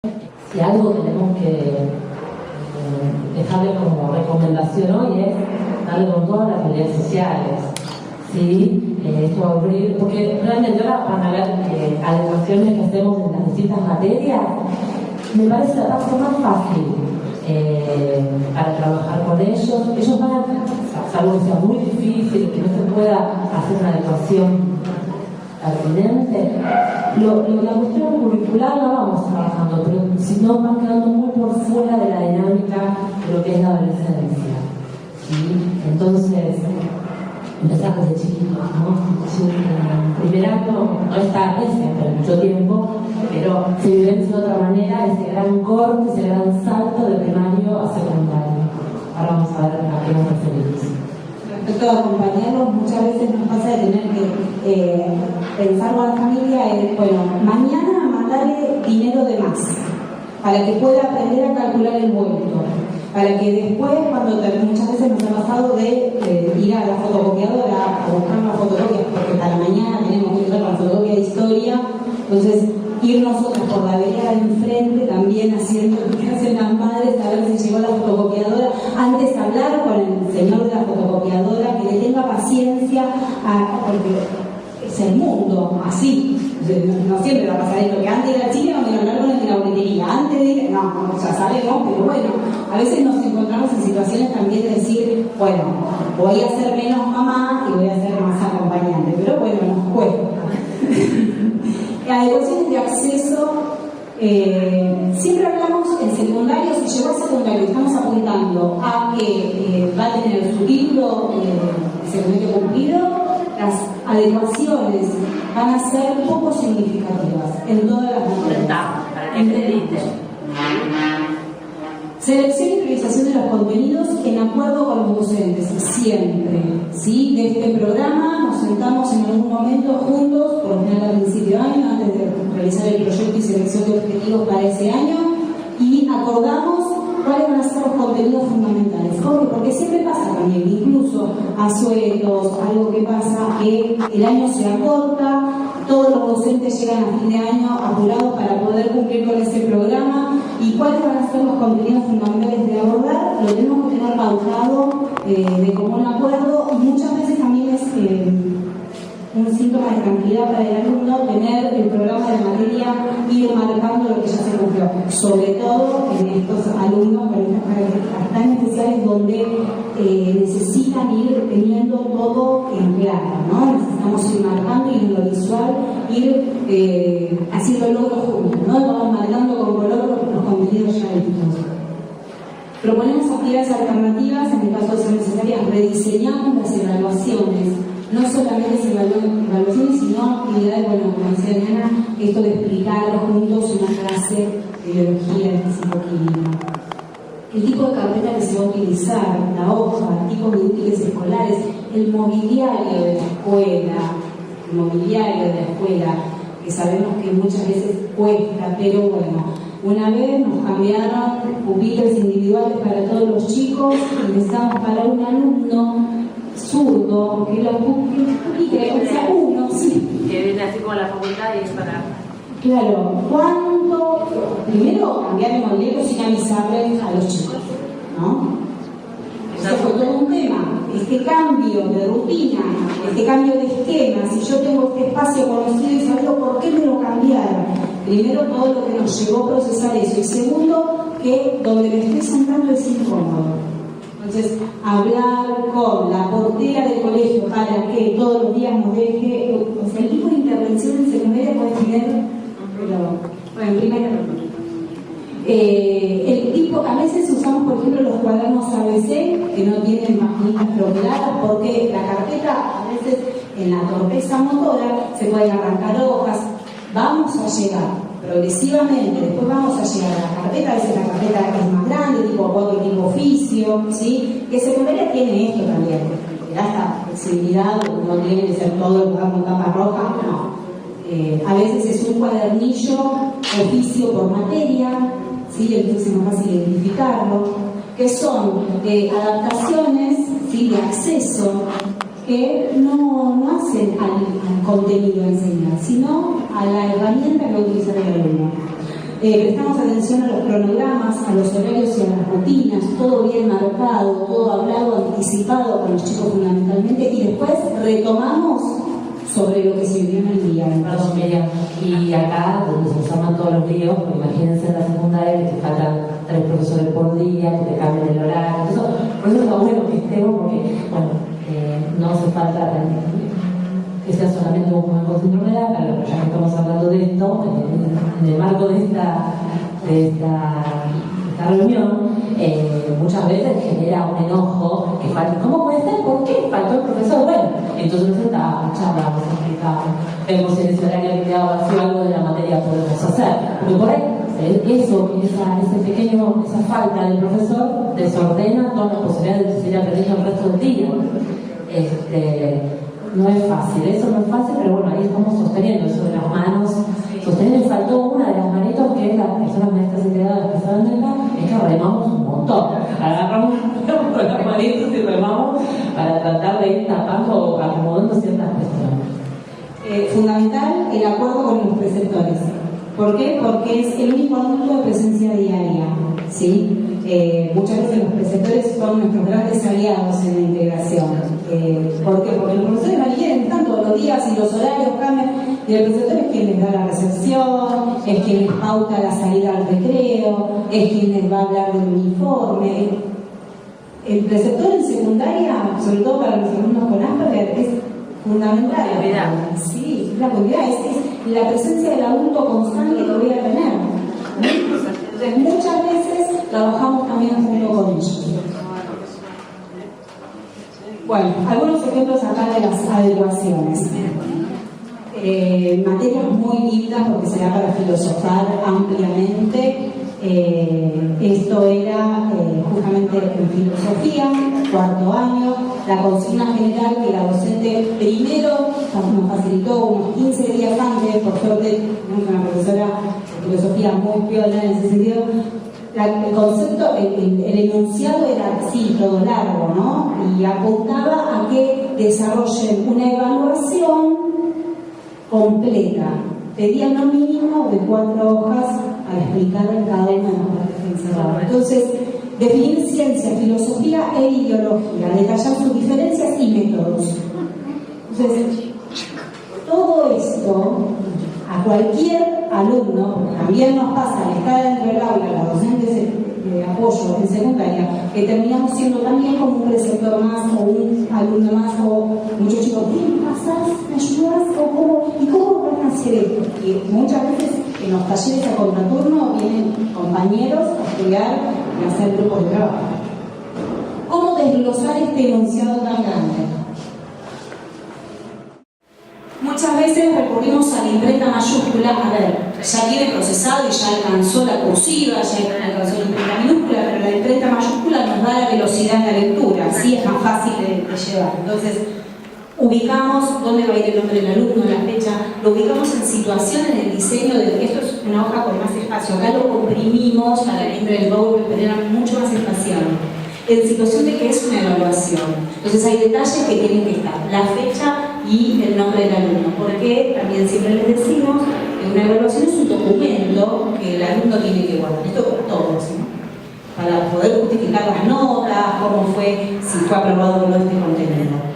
Si algo tenemos que dejarle como recomendación hoy es darle con todas las habilidades sociales, ¿sí? Esto va a abrir, porque realmente ahora van a ver adecuaciones que hacemos en las distintas materias. Me parece la paso más fácil para trabajar con ellos. Ellos van a, salvo que sea muy difícil, que no se pueda hacer una adecuación pertinente, la cuestión curricular la vamos trabajando, pero si no van quedando muy por fuera de la dinámica de lo que es la adolescencia, ¿sí? Entonces empezar desde chiquitos, ¿no? En primer acto no es tarde, siempre mucho tiempo, pero se vivencia de otra manera ese gran corte, ese gran salto de primario a secundario. Ahora vamos a ver a qué nos referimos. Respecto a acompañarlos, muchas veces nos pasa de tener que pensar con la familia bueno, mañana mandarle dinero de más para que pueda aprender a calcular el vuelto, para que después, cuando muchas veces nos ha pasado de ir a la fotocopiadora a buscar las fotocopias, porque para mañana tenemos que ir a la fotocopia de historia, entonces ir nosotros por la vereda de enfrente también haciendo lo que hacen las madres, a ver si llegó la fotocopiadora, antes hablar con el señor de la fotocopiadora, que le tenga paciencia, porque es el mundo, así. No siempre va a pasar esto, que antes era chica, no me hablar con el de la boletería, antes de no, ya sabemos, pero bueno, a veces nos encontramos en situaciones también de decir, bueno, voy a ser menos mamá y voy a ser más acompañante, pero bueno, nos cuesta. Adecuaciones de acceso, siempre hablamos en secundario, si llegó a secundario estamos apuntando a que va a tener su título secundario cumplido, las adecuaciones van a ser poco significativas en todas las materias. Para que acredite. Selección y realización de los contenidos en acuerdo con los docentes, siempre. ¿Sí? De este programa nos sentamos en algún momento juntos, por lo general al principio de año, antes de realizar el proyecto y selección de objetivos para ese año, y acordamos cuáles van a ser los contenidos fundamentales. ¿Cómo? Porque siempre pasa también, incluso a sueldos, algo que pasa, que el año se acorta, todos los docentes llegan a fin de año apurados para poder cumplir con ese programa, y cuáles van a ser los contenidos fundamentales de abordar, lo tenemos que tener pautado de común acuerdo, y muchas veces también es un síntoma de tranquilidad para el alumno tener el programa de materia ir marcando lo que ya se cumplió, sobre todo en estos alumnos con estas características tan especiales donde necesitan ir teniendo todo en claro, ¿no? Necesitamos ir marcando y en lo visual ir haciendo logros juntos, ¿no? Vamos marcando con color los contenidos ya listos. Proponemos actividades alternativas, en el caso de ser necesarias, rediseñamos las evaluaciones. No solamente se evalúan evaluaciones, sino actividades, bueno, como decía Diana, esto de explicar juntos una clase de biología, de físico-química. El tipo de carpeta que se va a utilizar, la hoja, tipos de útiles escolares, el mobiliario de la escuela, que sabemos que muchas veces cuesta, pero bueno, una vez nos cambiaron pupitres individuales para todos los chicos y necesitamos para un alumno zurdo, que los pupitres, o sea, uno, sí. Que viene así como la facultad y es para... Claro, ¿cuánto? Primero cambiar el modelo sin avisarles a los chicos, ¿no? Eso fue todo un tema. Este cambio de rutina, este cambio de esquema, si yo tengo este espacio conocido y sabido por qué me lo cambiaron. Primero, todo lo que nos llevó a procesar eso. Y segundo, que donde me estoy sentando es incómodo. Entonces, hablar con la portera del colegio para que todos los días nos deje, o sea, el tipo de intervención en secundaria puede tener, pero en primera el tipo, a veces usamos, por ejemplo, los cuadernos ABC que no tienen maquinitas bloqueadas porque la carpeta, a veces en la torpeza motora, se pueden arrancar hojas. Vamos a llegar progresivamente, después vamos a llegar a la carpeta, a veces la carpeta es más grande, tipo cuadro, tipo oficio, ¿sí? Que secundaria tiene esto también, que da esta flexibilidad, no tiene que ser todo el cuaderno con tapa roja, no. A veces es un cuadernillo, oficio por materia, ¿sí? Entonces es más fácil identificarlo, que son adaptaciones, ¿sí? De acceso, que no hacen al contenido a enseñar, sino a la herramienta que va a utilizar el alumno. Prestamos atención a los cronogramas, a los horarios y a las rutinas, todo bien marcado, todo hablado, anticipado con los chicos fundamentalmente, y después retomamos sobre lo que se vivió en el día. Perdón, Miriam, y acá donde se llaman todos los líos, porque imagínense en la secundaria que te faltan 3 profesores por día, que te cambien el horario, por eso está bueno que estemos, porque bueno, no hace falta que sea solamente un juego con síndrome de Down, pero ya que estamos hablando de esto, en el marco de esta reunión, muchas veces genera un enojo que falta. ¿Cómo puede ser? ¿Por qué faltó el profesor? Bueno, entonces nos sentábamos, charlamos, explicábamos, vemos si en ese horario que quedaba vacío algo de la materia podemos hacer. Porque por ahí esa falta del profesor desordena todas las posibilidades de seguir aprendiendo el resto del día. No es fácil, eso no es fácil, pero bueno, ahí estamos sosteniendo eso de las manos. Sostener, faltó una de las manitos que las personas maestras integradas que saben de acá, es que remamos un montón. Agarramos con las manitos y remamos para tratar de ir tapando o acomodando ciertas cuestiones. Fundamental el acuerdo con los preceptores. ¿Por qué? Porque es el único ámbito de presencia diaria, ¿sí? Muchas veces los preceptores son nuestros grandes aliados en la integración. ¿Por qué? Porque los profesores varían, están todos los días y los horarios cambian, y el preceptor es quien les da la recepción, es quien les pauta la salida al recreo, es quien les va a hablar del uniforme. El preceptor en secundaria, sobre todo para los alumnos con Asperger, es fundamental. Sí, la continuidad, es la presencia del adulto constante que voy a tener. Entonces, muchas veces trabajamos también junto con ellos. Bueno, algunos ejemplos acá de las adecuaciones. Materias muy lindas porque se da para filosofar ampliamente. Esto era justamente en filosofía, 4º año, la consigna general que la docente primero nos facilitó unos 15 días antes, por suerte tenemos una profesora de filosofía muy piola en ese sentido. El concepto, el enunciado era así, todo largo, ¿no? Y apuntaba a que desarrollen una evaluación completa. Pedían lo mínimo de 4 hojas a explicar en cada una de las partes que encerraba. Entonces, definir ciencia, filosofía e ideología, detallar sus diferencias y métodos. Entonces, todo esto a cualquier alumno, porque también nos pasa al estar dentro del aula, las docentes de apoyo en secundaria, que terminamos siendo también como un preceptor más o un alumno más o muchos chicos, ¿qué me pasas? ¿Me ayudas? ¿Y cómo van a hacer esto? Y muchas veces en los talleres a contraturno vienen compañeros a estudiar y a hacer grupos de trabajo. ¿Cómo desglosar este enunciado tan grande? Muchas veces recurrimos a la imprenta mayúscula, a ver, ya tiene procesado y ya alcanzó la cursiva, ya alcanzó la imprenta minúscula, pero la imprenta mayúscula nos da la velocidad en la lectura, así es más fácil de llevar. Entonces, ubicamos dónde va a ir el nombre del alumno, la fecha, lo ubicamos en situaciones del diseño, de esto es una hoja con más espacio, acá lo comprimimos para que entre el PowerPoint, pero era mucho más espaciado. En situación de que es una evaluación. Entonces hay detalles que tienen que estar, la fecha y el nombre del alumno, porque también siempre les decimos que una evaluación es un documento que el alumno tiene que guardar, esto para todos, ¿no? Para poder justificar las notas, cómo fue, si fue aprobado o no este contenido.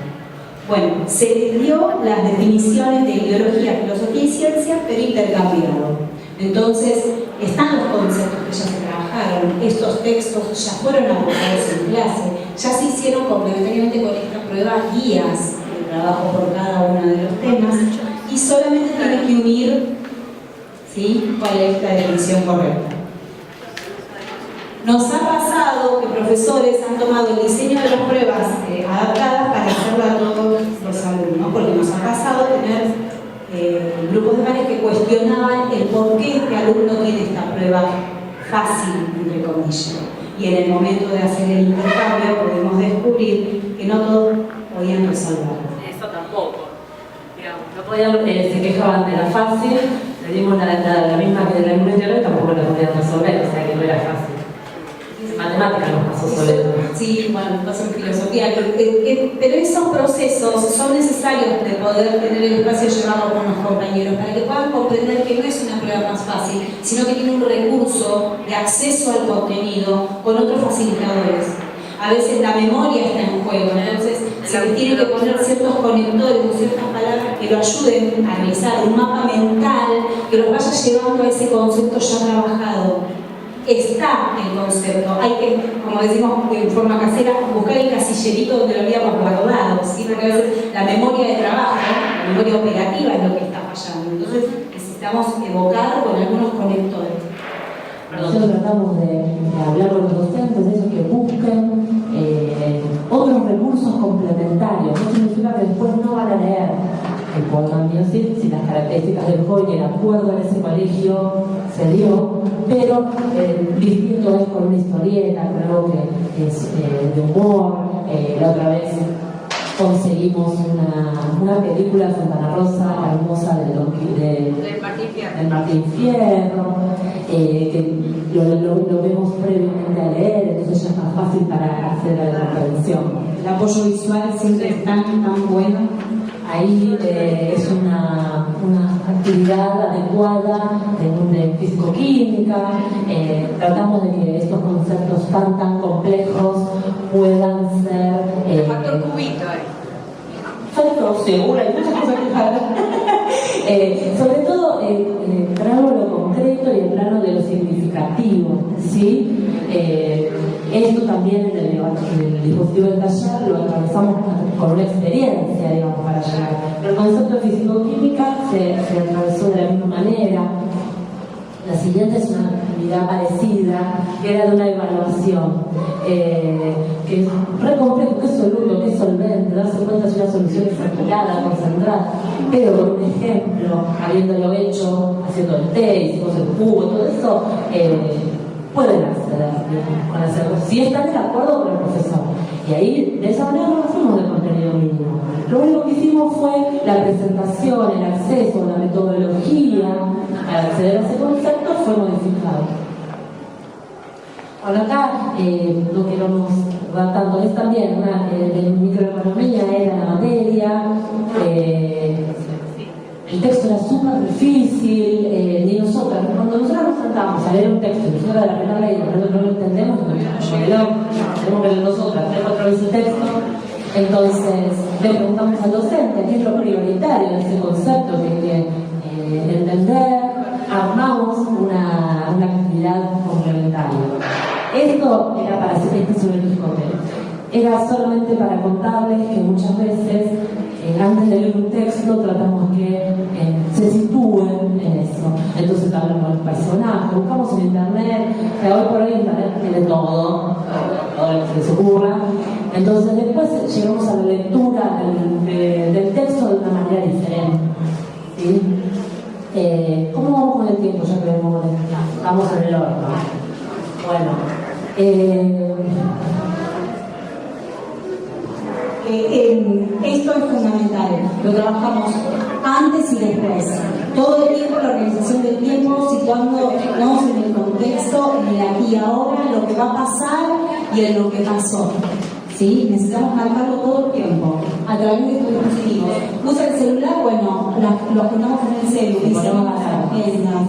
Bueno, se les dio las definiciones de ideología, filosofía y ciencia, pero intercambiado. Entonces, están los conceptos que ya se trabajaron, estos textos ya fueron abordados en clase, ya se hicieron complementariamente con esta prueba guías de trabajo por cada uno de los temas y solamente tienen que unir, ¿sí?, cuál es la definición correcta. Nos ha pasado que profesores han tomado el diseño de las pruebas adaptadas para hacerlo a todos los alumnos, porque nos ha pasado tener grupos de padres que cuestionaban el por qué este alumno tiene esta prueba fácil, entre comillas. Y en el momento de hacer el intercambio pudimos descubrir que no todos podían resolverlo. Eso tampoco. Digamos, no podían, se quejaban de la fácil, le dimos la misma que del alumno interior y tampoco la podían resolver, o sea que no era fácil. Matemáticas matemática nos pasó sobre eso. Sí, bueno, nos pasó en filosofía. Pero esos procesos son necesarios de poder tener el espacio de llevarlo con los compañeros para que puedan comprender que no es una prueba más fácil, sino que tiene un recurso de acceso al contenido con otros facilitadores. A veces la memoria está en juego, entonces se le tiene que poner ciertos conectores o ciertas palabras que lo ayuden a realizar un mapa mental que los vaya llevando a ese concepto ya trabajado. Está el concepto, hay que, como decimos en forma casera, buscar el casillerito donde lo habíamos guardado, ¿sí? Porque a veces la memoria de trabajo, la memoria operativa es lo que está fallando, entonces necesitamos evocar con algunos conectores. Nosotros tratamos de hablar con los docentes de eso, que busquen otros recursos complementarios. No significa que después no van a leer el poema Music si las características del joven y el acuerdo en ese colegio se dio, pero distinto es con una historieta, con algo que es de humor. La otra vez conseguimos una película de Santana Rosa hermosa del Martín Fierro, que lo vemos previamente a leer, entonces ya es más fácil para acceder a la comprensión. El apoyo visual siempre es tan bueno. Ahí es una actividad adecuada de físico-química. Tratamos de que estos conceptos tan complejos puedan ser... factor cubito Factor seguro, hay muchas cosas que hablar. Sobre todo traerlo lo concreto y el plano de lo significativo, ¿sí? Esto también en el dispositivo del taller lo atravesamos con una experiencia, digamos, para llegar. Pero el concepto de físico-química se atravesó de la misma manera. La siguiente es una actividad parecida, que era de una evaluación, que es re complejo, que es soluble, que es solvente, darse cuenta de una solución exagerada, concentrada, pero con un ejemplo, habiéndolo hecho, haciendo el té, hicimos el cubo, todo eso, pueden acceder con hacerlo, si están de acuerdo con el profesor. Y ahí, de esa manera, no fuimos de contenido mínimo. Lo único que hicimos fue la presentación, el acceso, la metodología, al acceder a ese concepto fue modificado. Bueno, acá no queremos dar tanto, es también de microeconomía, era la materia, el texto era súper difícil, ni nosotros, cuando nosotros nos sentamos a leer un texto, y nosotros de la primera ley no lo entendemos, tenemos que leer nosotras 3-4 veces el texto, entonces le preguntamos al docente qué es lo prioritario de ese concepto que hay que entender, armamos una actividad complementaria. Esto era para hacer este sobre el Quijote. Era solamente para contarles que muchas veces, antes de leer un texto, tratamos que se sitúen en eso. Entonces hablamos del personaje, buscamos en internet, que hoy por hoy internet tiene todo lo que se les ocurra. Entonces después llegamos a la lectura del texto de una manera diferente. ¿Sí? ¿Cómo vamos con el tiempo? Ya que estamos en el horno. Bueno. Esto es fundamental, lo trabajamos antes y después. Todo el tiempo, la organización del tiempo, situándonos en el contexto, en el aquí y ahora, lo que va a pasar y en lo que pasó. ¿Sí? Necesitamos marcarlo todo el tiempo, a través de estos dispositivos. Usa el celular, bueno, lo agendamos en el celular, hicimos las agendas.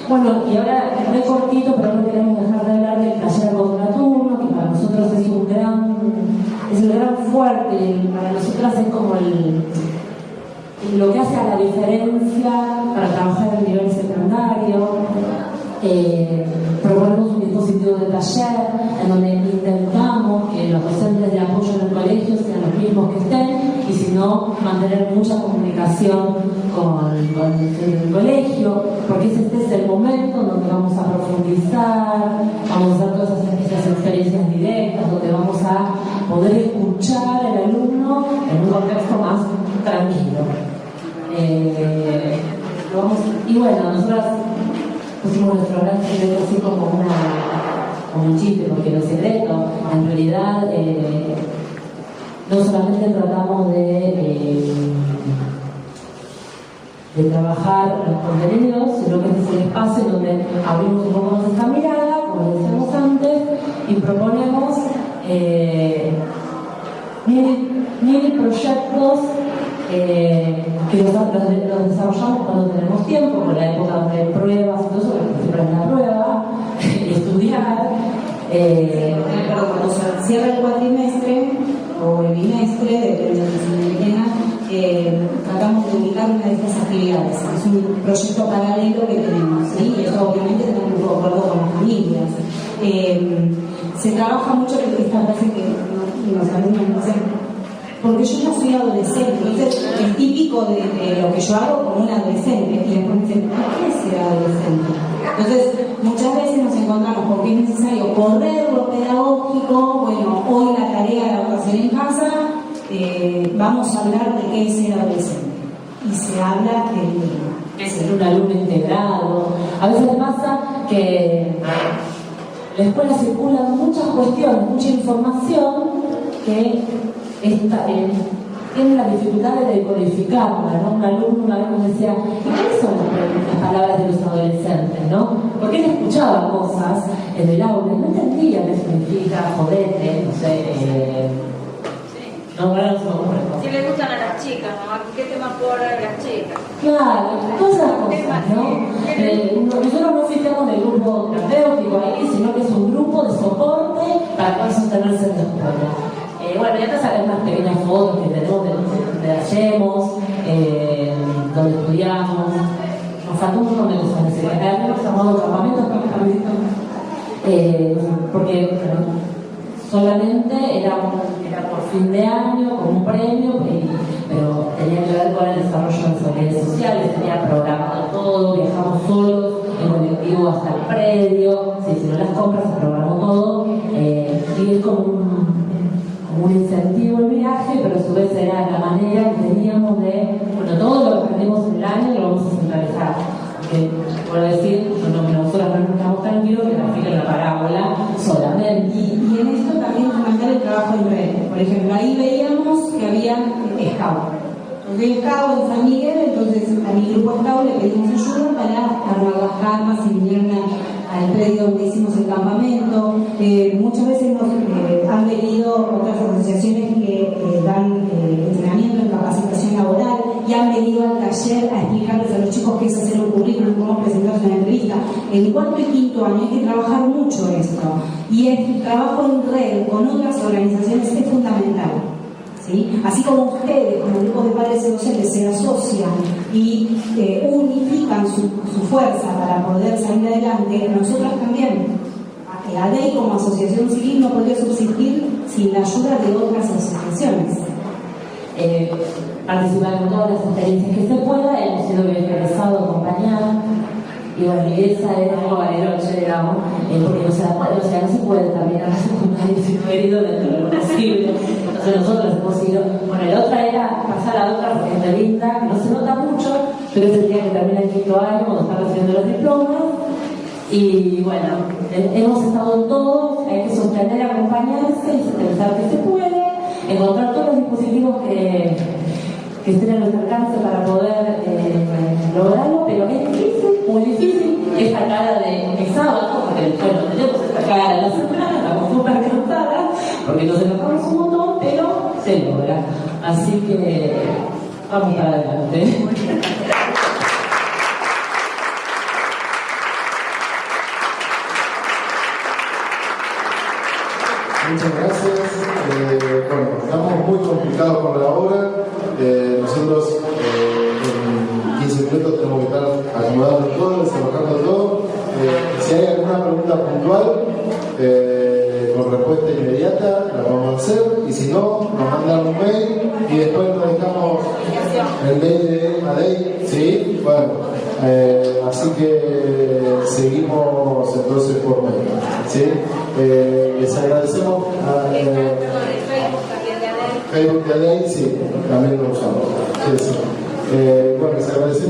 Bueno, y ahora muy cortito, pero no queremos dejar de hablar del taller de contraturno, que para nosotros es el gran fuerte, para nosotras es como lo que hace a la diferencia para trabajar en el nivel secundario. Proponemos un dispositivo de taller en donde intentamos que los docentes de apoyo en el colegio sean los mismos que estén, y si no, mantener mucha comunicación con el colegio, porque este es el momento donde vamos a profundizar, vamos a hacer todas esas experiencias directas, donde vamos a poder escuchar al alumno en un contexto más tranquilo. Y bueno, nosotras pusimos nuestro gran secreto así como un chiste, porque los secretos, en realidad, no solamente tratamos de trabajar los contenidos, sino que este es el espacio donde abrimos un poco más el camino. que los desarrollamos cuando tenemos tiempo, con la época donde hay pruebas, todo eso, que siempre es la prueba, estudiar. Cuando se cierra el cuatrimestre o el bimestre, depende de si me tratamos de ubicar una de estas actividades. Es un proyecto paralelo que tenemos, ¿sí? Y eso obviamente tenemos un acuerdo con las familias. Se trabaja mucho esta frase que nos alumnos no sé, porque yo no soy adolescente, entonces es típico de lo que yo hago como un adolescente, y después me dicen, ¿por qué ser adolescente? Entonces, muchas veces nos encontramos porque es necesario correr lo pedagógico, bueno, hoy la tarea de la educación en casa, vamos a hablar de qué es ser adolescente. Y se habla de ser un alumno integrado. A veces pasa que la escuela circula muchas cuestiones, mucha información que tiene la dificultad de decodificarla, ¿no? Un alumno una vez nos decía, ¿y cuáles son las palabras de los adolescentes, no? Porque él escuchaba cosas en el aula y no entendía qué significa jodete, no sé, no, ahora no se me ocurre cosas. Si le gustan a las chicas, mamá, ¿qué tema puedo hablar de las chicas? Claro, todas esas cosas, ¿no? Nosotros no fijamos en el grupo terapéutico ahí, sino que es un grupo de soporte para poder sostenerse en la escuela. Bueno, ya te salen unas pequeñas fotos que tenemos de donde hacemos, donde estudiamos. Nos faltó un montón de cosas. Hemos armado campamentos, porque solamente era por fin de año, con un premio, pero tenía que ver con el desarrollo de las habilidades sociales, tenía programado todo, viajamos solos en colectivo hasta el predio, si no las compras se programó todo, y es como un incentivo el viaje, pero a su vez era la manera que teníamos de, bueno, todo lo que aprendimos en el año lo vamos a centralizar. Porque, por decir, nosotros no nos quedamos tranquilos que transfieren la parábola solamente. Y en esto también es fundamental el trabajo en red. Por ejemplo, ahí veíamos que había scout. Entonces, scout en San Miguel, entonces a mi grupo scout le pedimos ayuda para armar las armas y vinieron al predio donde hicimos el campamento. Muchas veces nos han venido otras asociaciones que dan entrenamiento en capacitación laboral y han venido al taller a explicarles a los chicos qué es hacer un currículum, cómo presentarse en una entrevista. En cuarto y quinto año hay que trabajar mucho esto, y el trabajo en red con otras organizaciones es fundamental. ¿Sí? Así como ustedes, como grupos de padres y docentes, se asocian y unifican su fuerza para poder salir adelante, nosotros también. La ley como asociación civil no podría subsistir sin la ayuda de otras asociaciones. Participar en todas las experiencias que se pueda, hemos sido bien interesados, acompañados. Y bueno, y esa es algo valeroso, digamos, porque no se puede también a la secundaria sin herido dentro de lo posible. Entonces nosotros hemos ido, bueno, la otra era pasar a otra porque es de linda, que no se nota mucho, pero es el día que termina el quinto año cuando están recibiendo los diplomas. Y bueno, hemos estado en todo, hay que sostener, acompañarse y pensar que se puede, encontrar todos los dispositivos que estén a nuestro alcance para poder lograrlo, pero es difícil, muy difícil, esta cara de sábado, porque bueno, tenemos esta cara de la semana, estamos súper cansadas, porque nos enojamos un montón, pero se logra. Así que vamos para adelante. Muchas gracias. Bueno, estamos muy complicados con la hora. Nosotros en 15 minutos tenemos que estar acomodando todo, desarrollando todo. Si hay alguna pregunta puntual con respuesta inmediata, la vamos a hacer. Y si no, nos mandan un mail y después nos dejamos el mail de Adey. ¿Sí? Bueno. Así que seguimos entonces por mail. ¿Sí? Les agradecemos a Facebook de Adey, sí, también lo usamos. Sí, sí. Bueno, les agradecemos.